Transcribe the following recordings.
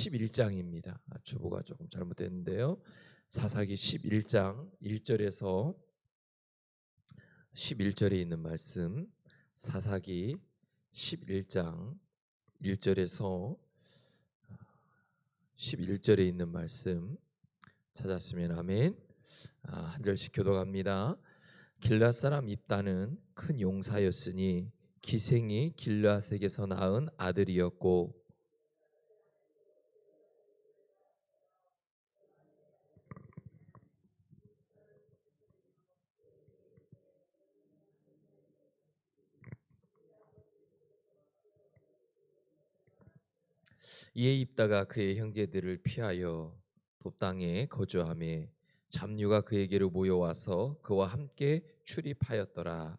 11장입니다. 주보가 조금 잘못됐는데요. 사사기 11장 1절에서 11절에 있는 말씀, 사사기 11장 1절에서 11절에 있는 말씀 찾았으면 아멘. 한 절씩 교독합니다. 길앗 사람 입다는 큰 용사였으니 기생이 길앗에게서 낳은 아들이었고 이에 입다가 그의 형제들을 피하여 돕당에 거주하며 잡류가 그에게로 모여와서 그와 함께 출입하였더라.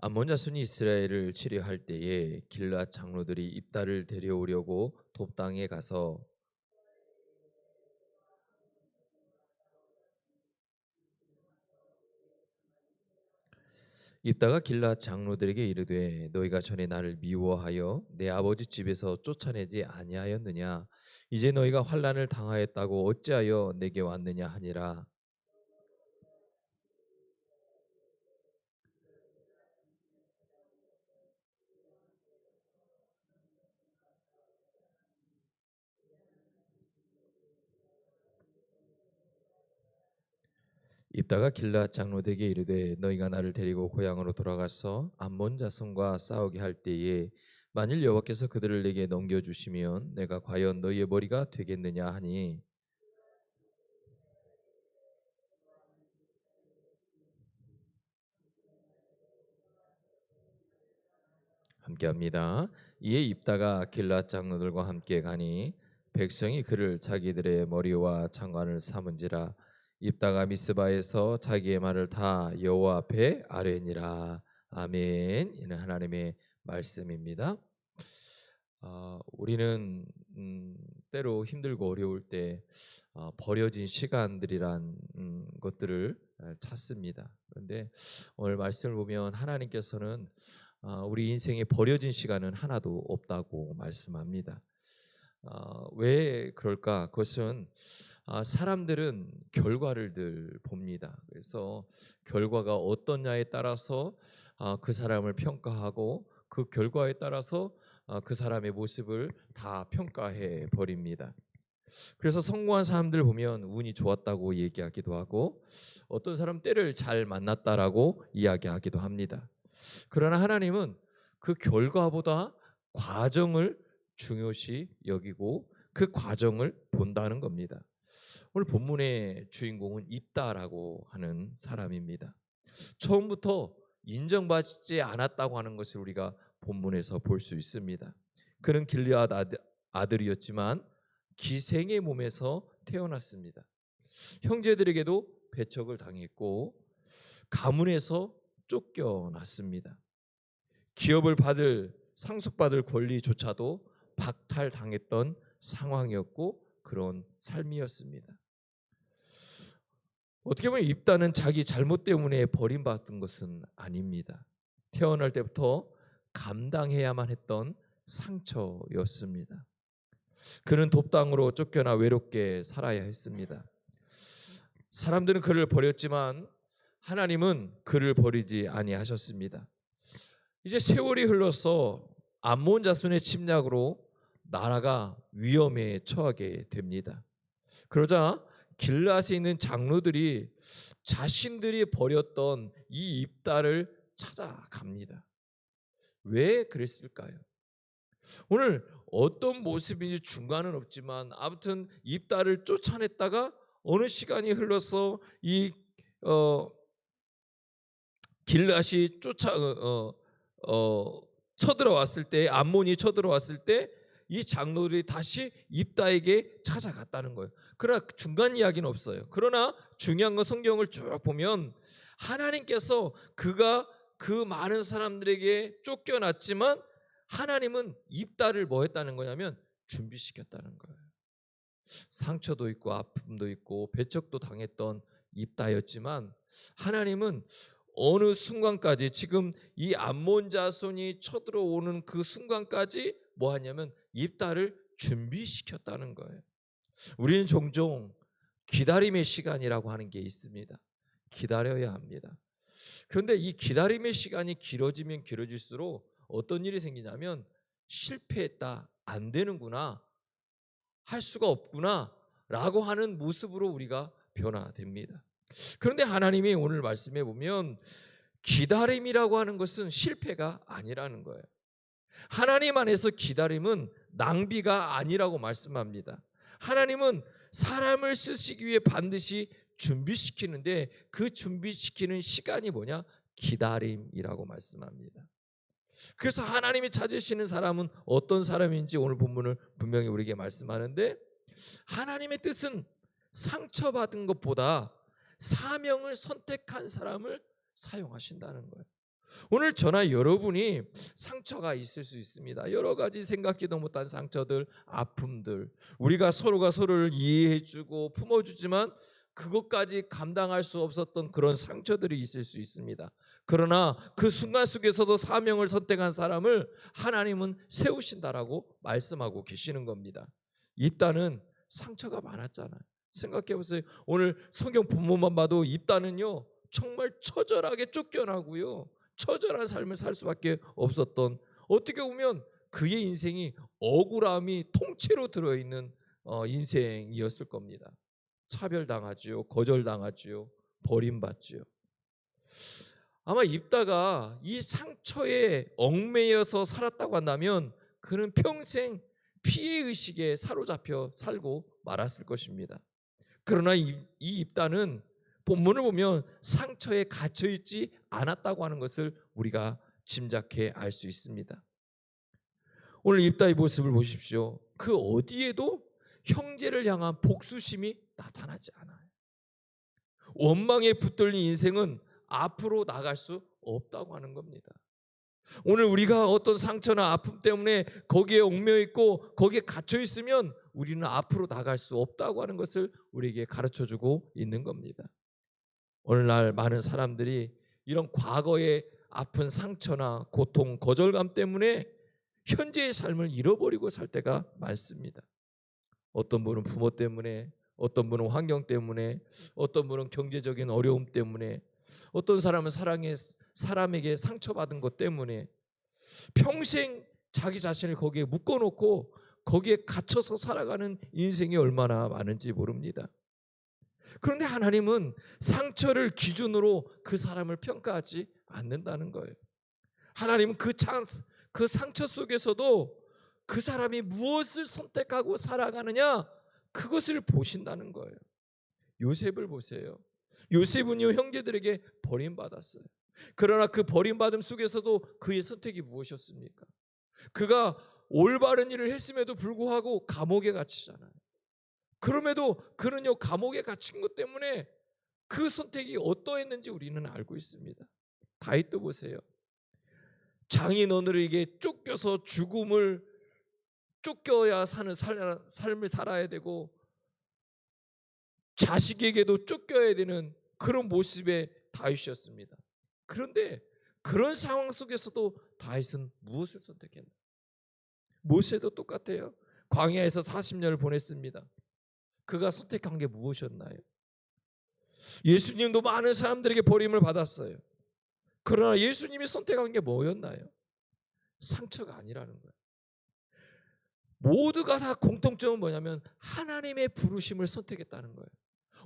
암몬 자손이 이스라엘을 치려할 때에 길앗 장로들이 입다를 데려오려고 돕당에 가서 입다가 길앗 장로들에게 이르되 너희가 전에 나를 미워하여 내 아버지 집에서 쫓아내지 아니하였느냐? 이제 너희가 환난을 당하였다고 어찌하여 내게 왔느냐 하니라. 입다가 길앗 장로들에게 이르되 너희가 나를 데리고 고향으로 돌아가서 암몬 자손과 싸우게 할 때에 만일 여호와께서 그들을 내게 넘겨주시면 내가 과연 너희의 머리가 되겠느냐 하니 함께합니다. 이에 입다가 길앗 장로들과 함께 가니 백성이 그를 자기들의 머리와 장관을 삼은지라. 입다가 미스바에서 자기의 말을 다 여호와 앞에 아뢰니라. 아멘. 이는 하나님의 말씀입니다. 우리는 때로 힘들고 어려울 때 버려진 시간들이란 것들을 찾습니다. 그런데 오늘 말씀을 보면 하나님께서는 우리 인생에 버려진 시간은 하나도 없다고 말씀합니다. 왜 그럴까? 그것은 사람들은 결과를 늘 봅니다. 그래서 결과가 어떠냐에 따라서 그 사람을 평가하고 그 결과에 따라서 그 사람의 모습을 다 평가해 버립니다. 그래서 성공한 사람들 보면 운이 좋았다고 얘기하기도 하고 어떤 사람 때를 잘 만났다라고 이야기하기도 합니다. 그러나 하나님은 그 결과보다 과정을 중요시 여기고 그 과정을 본다는 겁니다. 오늘 본문의 주인공은 입다라고 하는 사람입니다. 처음부터 인정받지 않았다고 하는 것을 우리가 본문에서 볼 수 있습니다. 그는 길앗 아들이었지만 기생의 몸에서 태어났습니다. 형제들에게도 배척을 당했고 가문에서 쫓겨났습니다. 기업을 받을 상속받을 권리조차도 박탈당했던 상황이었고 그런 삶이었습니다. 어떻게 보면 입다는 자기 잘못 때문에 버림받은 것은 아닙니다. 태어날 때부터 감당해야만 했던 상처였습니다. 그는 돕당으로 쫓겨나 외롭게 살아야 했습니다. 사람들은 그를 버렸지만 하나님은 그를 버리지 아니하셨습니다. 이제 세월이 흘러서 암몬 자손의 침략으로 나라가 위험에 처하게 됩니다. 그러자 길앗에 있는 장로들이 자신들이 버렸던 이 입다를 찾아갑니다. 왜 그랬을까요? 오늘 어떤 모습인지 중간은 없지만 아무튼 입다를 쫓아냈다가 어느 시간이 흘러서 이 길앗이 쳐들어왔을 때 암몬이 쳐들어왔을 때 이 장로들이 다시 입다에게 찾아갔다는 거예요. 그러나 중간 이야기는 없어요. 그러나 중요한 건 성경을 쭉 보면 하나님께서 그가 그 많은 사람들에게 쫓겨났지만 하나님은 입다를 뭐 했다는 거냐면 준비시켰다는 거예요. 상처도 있고 아픔도 있고 배척도 당했던 입다였지만 하나님은 어느 순간까지 지금 이 암몬 자손이 쳐들어오는 그 순간까지 뭐 하냐면 입다를 준비시켰다는 거예요. 우리는 종종 기다림의 시간이라고 하는 게 있습니다. 기다려야 합니다. 그런데 이 기다림의 시간이 길어지면 길어질수록 어떤 일이 생기냐면 실패했다, 안 되는구나, 할 수가 없구나 라고 하는 모습으로 우리가 변화됩니다. 그런데 하나님이 오늘 말씀해 보면 기다림이라고 하는 것은 실패가 아니라는 거예요. 하나님 안에서 기다림은 낭비가 아니라고 말씀합니다. 하나님은 사람을 쓰시기 위해 반드시 준비시키는데 그 준비시키는 시간이 뭐냐? 기다림이라고 말씀합니다. 그래서 하나님이 찾으시는 사람은 어떤 사람인지 오늘 본문을 분명히 우리에게 말씀하는데, 하나님의 뜻은 상처받은 것보다 사명을 선택한 사람을 사용하신다는 거예요. 오늘 저나 여러분이 상처가 있을 수 있습니다. 여러 가지 생각지도 못한 상처들, 아픔들, 우리가 서로가 서로를 이해해주고 품어주지만 그것까지 감당할 수 없었던 그런 상처들이 있을 수 있습니다. 그러나 그 순간 속에서도 사명을 선택한 사람을 하나님은 세우신다라고 말씀하고 계시는 겁니다. 입다는 상처가 많았잖아요. 생각해 보세요. 오늘 성경 본문만 봐도 입다는요 정말 처절하게 쫓겨나고요, 처절한 삶을 살 수밖에 없었던, 어떻게 보면 그의 인생이 억울함이 통째로 들어있는 인생이었을 겁니다. 차별당하지요, 거절당하지요, 버림받지요. 아마 입다가 이 상처에 얽매여서 살았다고 한다면 그는 평생 피해의식에 사로잡혀 살고 말았을 것입니다. 그러나 이 입다는 본문을 보면 상처에 갇혀있지 않았다고 하는 것을 우리가 짐작해 알 수 있습니다. 오늘 입다의 모습을 보십시오. 그 어디에도 형제를 향한 복수심이 나타나지 않아요. 원망에 붙들린 인생은 앞으로 나갈 수 없다고 하는 겁니다. 오늘 우리가 어떤 상처나 아픔 때문에 거기에 얽매여 있고 거기에 갇혀 있으면 우리는 앞으로 나갈 수 없다고 하는 것을 우리에게 가르쳐주고 있는 겁니다. 오늘날 많은 사람들이 이런 과거의 아픈 상처나 고통, 거절감 때문에 현재의 삶을 잃어버리고 살 때가 많습니다. 어떤 분은 부모 때문에, 어떤 분은 환경 때문에, 어떤 분은 경제적인 어려움 때문에, 어떤 사람은 사람에게 상처받은 것 때문에 평생 자기 자신을 거기에 묶어놓고 거기에 갇혀서 살아가는 인생이 얼마나 많은지 모릅니다. 그런데 하나님은 상처를 기준으로 그 사람을 평가하지 않는다는 거예요. 하나님은 그 상처 속에서도 그 사람이 무엇을 선택하고 살아가느냐, 그것을 보신다는 거예요. 요셉을 보세요. 요셉은요 형제들에게 버림받았어요. 그러나 그 버림받음 속에서도 그의 선택이 무엇이었습니까? 그가 올바른 일을 했음에도 불구하고 감옥에 갇히잖아요. 그럼에도 그는요 감옥에 갇힌 것 때문에 그 선택이 어떠했는지 우리는 알고 있습니다. 다윗도 보세요. 장인어른에게 쫓겨서 죽음을 쫓겨야 사는 삶을 살아야 되고 자식에게도 쫓겨야 되는 그런 모습의 다윗이었습니다. 그런데 그런 상황 속에서도 다윗은 무엇을 선택했나? 모세도 똑같아요. 광야에서 40년을 보냈습니다. 그가 선택한 게 무엇이었나요? 예수님도 많은 사람들에게 버림을 받았어요. 그러나 예수님이 선택한 게 뭐였나요? 상처가 아니라는 거예요. 모두가 다 공통점은 뭐냐면 하나님의 부르심을 선택했다는 거예요.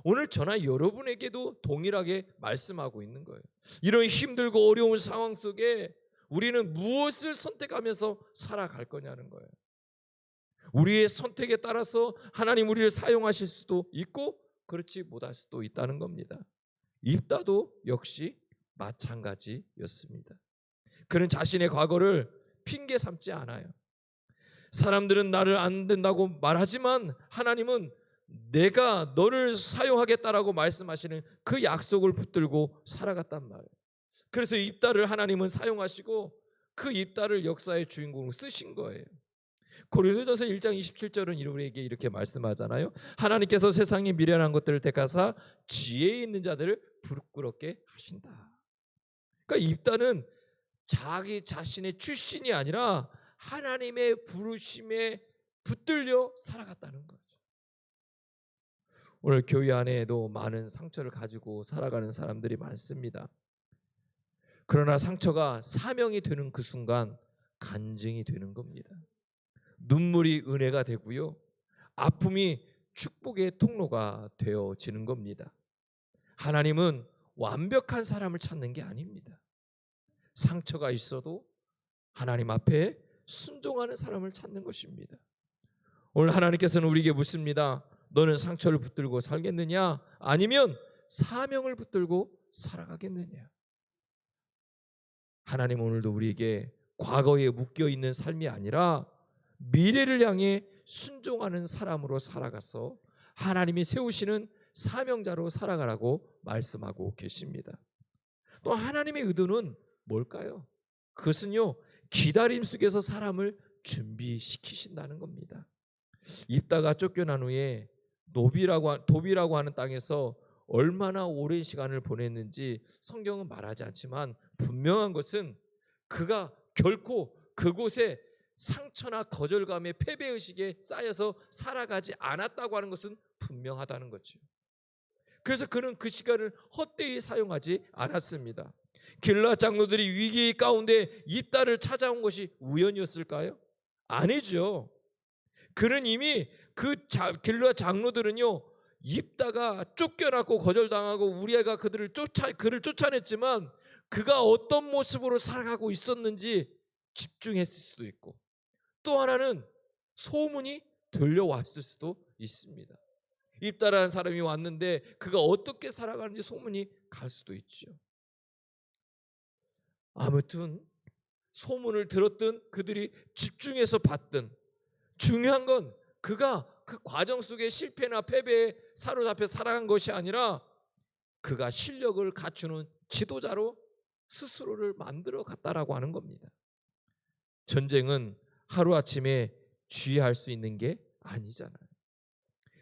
오늘 저나 여러분에게도 동일하게 말씀하고 있는 거예요. 이런 힘들고 어려운 상황 속에 우리는 무엇을 선택하면서 살아갈 거냐는 거예요. 우리의 선택에 따라서 하나님 우리를 사용하실 수도 있고 그렇지 못할 수도 있다는 겁니다. 입다도 역시 마찬가지였습니다. 그는 자신의 과거를 핑계 삼지 않아요. 사람들은 나를 안 된다고 말하지만 하나님은 내가 너를 사용하겠다라고 말씀하시는 그 약속을 붙들고 살아갔단 말이에요. 그래서 입다를 하나님은 사용하시고 그 입다를 역사의 주인공으로 쓰신 거예요. 고린도전서 1장 27절은 우리에게 이렇게 말씀하잖아요. 하나님께서 세상에 미련한 것들을 택하사 지혜 있는 자들을 부끄럽게 하신다. 그러니까 입다는 자기 자신의 출신이 아니라 하나님의 부르심에 붙들려 살아갔다는 거죠. 오늘 교회 안에도 많은 상처를 가지고 살아가는 사람들이 많습니다. 그러나 상처가 사명이 되는 그 순간 간증이 되는 겁니다. 눈물이 은혜가 되고요, 아픔이 축복의 통로가 되어지는 겁니다. 하나님은 완벽한 사람을 찾는 게 아닙니다. 상처가 있어도 하나님 앞에 순종하는 사람을 찾는 것입니다. 오늘 하나님께서는 우리에게 묻습니다. 너는 상처를 붙들고 살겠느냐? 아니면 사명을 붙들고 살아가겠느냐? 하나님 오늘도 우리에게 과거에 묶여있는 삶이 아니라 미래를 향해 순종하는 사람으로 살아가서 하나님이 세우시는 사명자로 살아가라고 말씀하고 계십니다. 또 하나님의 의도는 뭘까요? 그것은요, 기다림 속에서 사람을 준비시키신다는 겁니다. 입다가 쫓겨난 후에 도비라고 하는 땅에서 얼마나 오랜 시간을 보냈는지 성경은 말하지 않지만 분명한 것은 그가 결코 그곳에 상처나 거절감의 패배의식에 쌓여서 살아가지 않았다고 하는 것은 분명하다는 거죠. 그래서 그는 그 시간을 헛되이 사용하지 않았습니다. 길르앗 장로들이 위기 가운데 입다를 찾아온 것이 우연이었을까요? 아니죠. 그는 이미 길르앗 장로들은요, 입다가 쫓겨났고 거절당하고 우리아가 그를 쫓아냈지만 그가 어떤 모습으로 살아가고 있었는지 집중했을 수도 있고, 또 하나는 소문이 들려왔을 수도 있습니다. 입다라는 사람이 왔는데 그가 어떻게 살아가는지 소문이 갈 수도 있죠. 아무튼 소문을 들었든 그들이 집중해서 봤든 중요한 건 그가 그 과정 속에 실패나 패배에 사로잡혀 살아간 것이 아니라 그가 실력을 갖추는 지도자로 스스로를 만들어 갔다라고 하는 겁니다. 전쟁은 하루아침에 쥐할 수 있는 게 아니잖아요.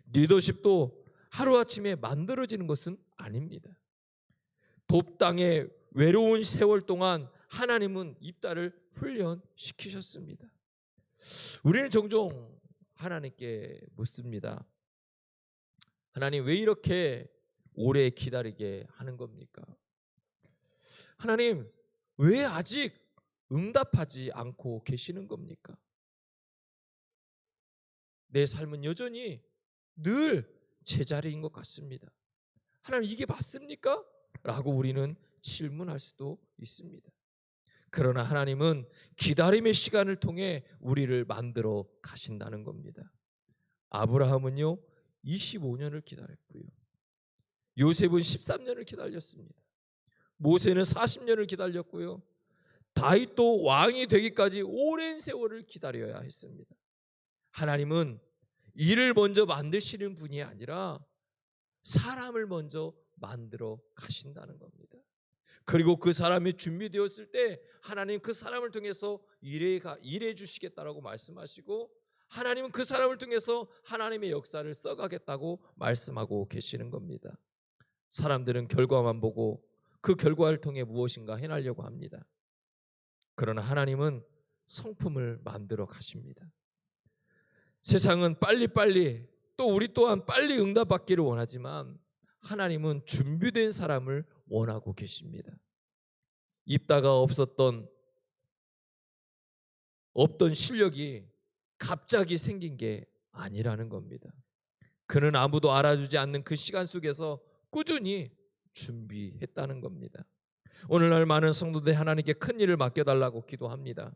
리더십도 하루아침에 만들어지는 것은 아닙니다. 돕당의 외로운 세월 동안 하나님은 입다를 훈련시키셨습니다. 우리는 종종 하나님께 묻습니다. 하나님, 왜 이렇게 오래 기다리게 하는 겁니까? 하나님, 왜 아직 응답하지 않고 계시는 겁니까? 내 삶은 여전히 늘 제자리인 것 같습니다. 하나님, 이게 맞습니까? 라고 우리는 질문할 수도 있습니다. 그러나 하나님은 기다림의 시간을 통해 우리를 만들어 가신다는 겁니다. 아브라함은요 25년을 기다렸고요, 요셉은 13년을 기다렸습니다. 모세는 40년을 기다렸고요, 다윗도 왕이 되기까지 오랜 세월을 기다려야 했습니다. 하나님은 일을 먼저 만드시는 분이 아니라 사람을 먼저 만들어 가신다는 겁니다. 그리고 그 사람이 준비되었을 때 하나님 그 사람을 통해서 일해 주시겠다라고 말씀하시고, 하나님은 그 사람을 통해서 하나님의 역사를 써가겠다고 말씀하고 계시는 겁니다. 사람들은 결과만 보고 그 결과를 통해 무엇인가 해내려고 합니다. 그러나 하나님은 성품을 만들어 가십니다. 세상은 빨리빨리, 또 우리 또한 빨리 응답받기를 원하지만 하나님은 준비된 사람을 원하고 계십니다. 입다가 없던 실력이 갑자기 생긴 게 아니라는 겁니다. 그는 아무도 알아주지 않는 그 시간 속에서 꾸준히 준비했다는 겁니다. 오늘날 많은 성도들이 하나님께 큰 일을 맡겨달라고 기도합니다.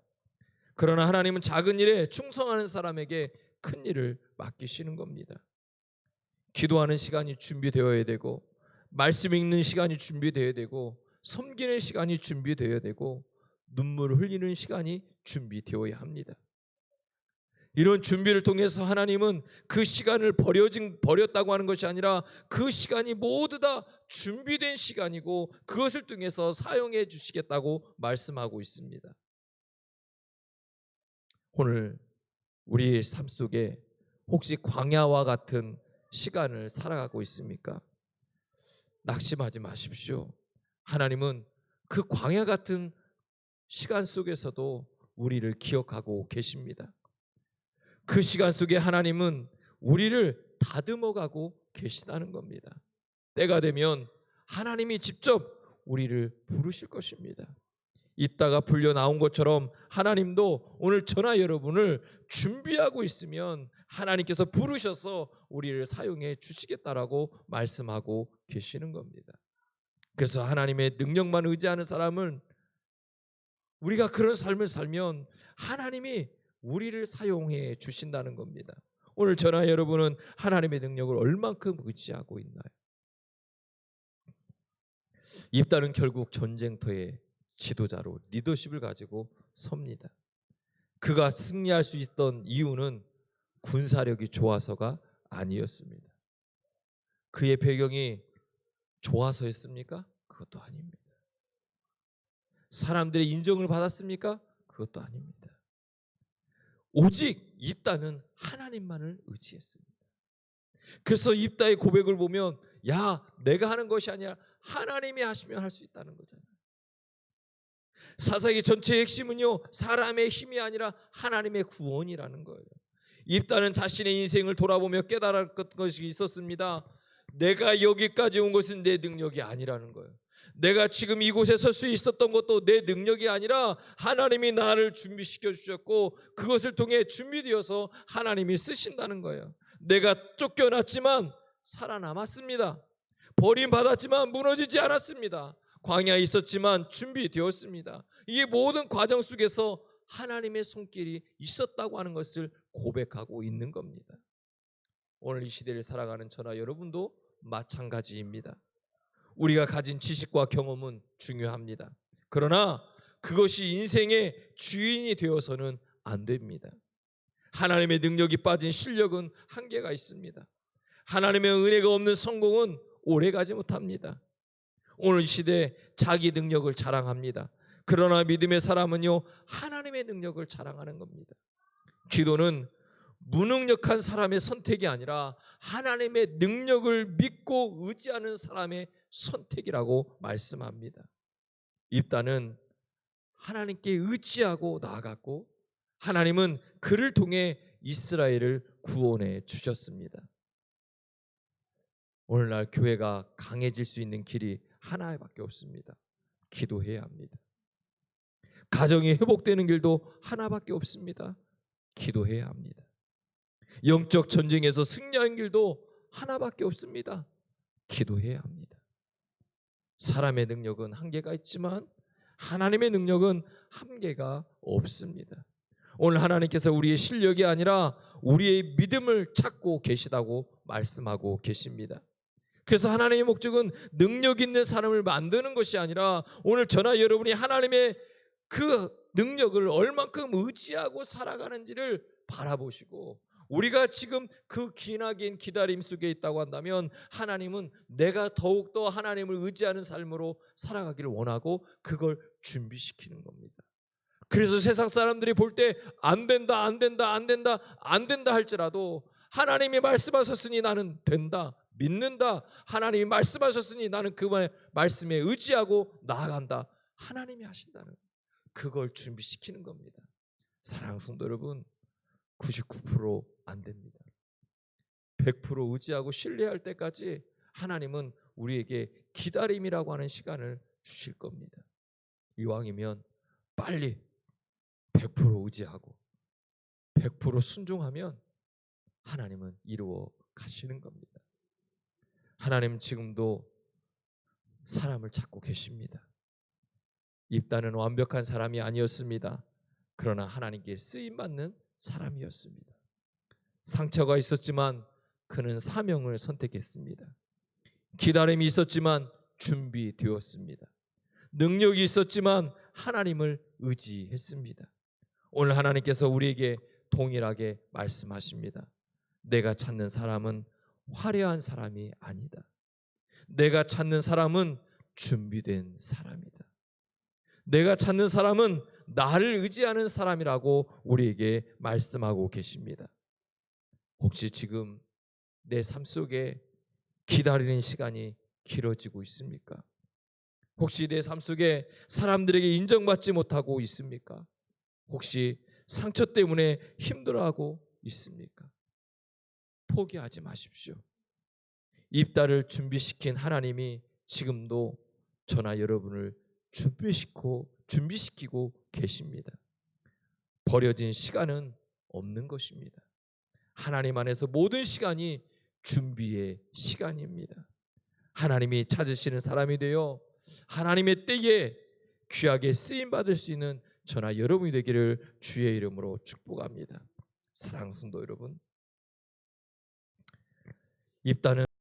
그러나 하나님은 작은 일에 충성하는 사람에게 큰 일을 맡기시는 겁니다. 기도하는 시간이 준비되어야 되고, 말씀 읽는 시간이 준비되어야 되고, 섬기는 시간이 준비되어야 되고, 눈물을 흘리는 시간이 준비되어야 합니다. 이런 준비를 통해서 하나님은 그 시간을 버렸다고 하는 것이 아니라 그 시간이 모두 다 준비된 시간이고 그것을 통해서 사용해 주시겠다고 말씀하고 있습니다. 오늘 우리의 삶 속에 혹시 광야와 같은 시간을 살아가고 있습니까? 낙심하지 마십시오. 하나님은 그 광야 같은 시간 속에서도 우리를 기억하고 계십니다. 그 시간 속에 하나님은 우리를 다듬어가고 계시다는 겁니다. 때가 되면 하나님이 직접 우리를 부르실 것입니다. 이따가 불려 나온 것처럼 하나님도 오늘 저나 여러분을 준비하고 있으면 하나님께서 부르셔서 우리를 사용해 주시겠다라고 말씀하고 계시는 겁니다. 그래서 하나님의 능력만 의지하는 사람은, 우리가 그런 삶을 살면 하나님이 우리를 사용해 주신다는 겁니다. 오늘 저나 여러분은 하나님의 능력을 얼만큼 의지하고 있나요? 입다는 결국 전쟁터의 지도자로 리더십을 가지고 섭니다. 그가 승리할 수 있던 이유는 군사력이 좋아서가 아니었습니다. 그의 배경이 좋아서였습니까? 그것도 아닙니다. 사람들의 인정을 받았습니까? 그것도 아닙니다. 오직 입다는 하나님만을 의지했습니다. 그래서 입다의 고백을 보면, 야, 내가 하는 것이 아니라 하나님이 하시면 할 수 있다는 거잖아요. 사사기 전체의 핵심은요, 사람의 힘이 아니라 하나님의 구원이라는 거예요. 입다는 자신의 인생을 돌아보며 깨달았던 것이 있었습니다. 내가 여기까지 온 것은 내 능력이 아니라는 거예요. 내가 지금 이곳에 설 수 있었던 것도 내 능력이 아니라 하나님이 나를 준비시켜 주셨고, 그것을 통해 준비되어서 하나님이 쓰신다는 거예요. 내가 쫓겨났지만 살아남았습니다. 버림받았지만 무너지지 않았습니다. 광야에 있었지만 준비되었습니다. 이 모든 과정 속에서 하나님의 손길이 있었다고 하는 것을 고백하고 있는 겁니다. 오늘 이 시대를 살아가는 저나 여러분도 마찬가지입니다. 우리가 가진 지식과 경험은 중요합니다. 그러나 그것이 인생의 주인이 되어서는 안 됩니다. 하나님의 능력이 빠진 실력은 한계가 있습니다. 하나님의 은혜가 없는 성공은 오래가지 못합니다. 오늘 이 시대에 자기 능력을 자랑합니다. 그러나 믿음의 사람은요, 하나님의 능력을 자랑하는 겁니다. 기도는 무능력한 사람의 선택이 아니라 하나님의 능력을 믿고 의지하는 사람의 선택이라고 말씀합니다. 입다는 하나님께 의지하고 나아갔고, 하나님은 그를 통해 이스라엘을 구원해 주셨습니다. 오늘날 교회가 강해질 수 있는 길이 하나밖에 없습니다. 기도해야 합니다. 가정이 회복되는 길도 하나밖에 없습니다. 기도해야 합니다. 영적 전쟁에서 승리하는 길도 하나밖에 없습니다. 기도해야 합니다. 사람의 능력은 한계가 있지만 하나님의 능력은 한계가 없습니다. 오늘 하나님께서 우리의 실력이 아니라 우리의 믿음을 찾고 계시다고 말씀하고 계십니다. 그래서 하나님의 목적은 능력 있는 사람을 만드는 것이 아니라 오늘 저나 여러분이 하나님의 그 능력을 얼만큼 의지하고 살아가는지를 바라보시고, 우리가 지금 그 기나긴 기다림 속에 있다고 한다면 하나님은 내가 더욱더 하나님을 의지하는 삶으로 살아가기를 원하고 그걸 준비시키는 겁니다. 그래서 세상 사람들이 볼 때 안 된다, 안 된다, 안 된다, 안 된다 할지라도 하나님이 말씀하셨으니 나는 된다, 믿는다. 하나님이 말씀하셨으니 나는 그 말씀에 의지하고 나아간다. 하나님이 하신다는, 그걸 준비시키는 겁니다. 사랑하는 성도 여러분, 99%안 됩니다. 100% 의지하고 신뢰할 때까지 하나님은 우리에게 기다림이라고 하는 시간을 주실 겁니다. 이왕이면 빨리 100% 의지하고 100% 순종하면 하나님은 이루어 가시는 겁니다. 하나님 지금도 사람을 찾고 계십니다. 입다는 완벽한 사람이 아니었습니다. 그러나 하나님께 쓰임받는 사람이었습니다. 상처가 있었지만 그는 사명을 선택했습니다. 기다림이 있었지만 준비되었습니다. 능력이 있었지만 하나님을 의지했습니다. 오늘 하나님께서 우리에게 동일하게 말씀하십니다. 내가 찾는 사람은 화려한 사람이 아니다. 내가 찾는 사람은 준비된 사람이다. 내가 찾는 사람은 나를 의지하는 사람이라고 우리에게 말씀하고 계십니다. 혹시 지금 내 삶 속에 기다리는 시간이 길어지고 있습니까? 혹시 내 삶 속에 사람들에게 인정받지 못하고 있습니까? 혹시 상처 때문에 힘들어하고 있습니까? 포기하지 마십시오. 입다를 준비시킨 하나님이 지금도 저나 여러분을 준비시키고 계십니다. 버려진 시간은 없는 것입니다. 하나님 안에서 모든 시간이 준비의 시간입니다. 하나님이 찾으시는 사람이 되어 하나님의 때에 귀하게 쓰임 받을 수 있는 저나 여러분이 되기를 주의 이름으로 축복합니다. 사랑하는 성도 여러분, 입다는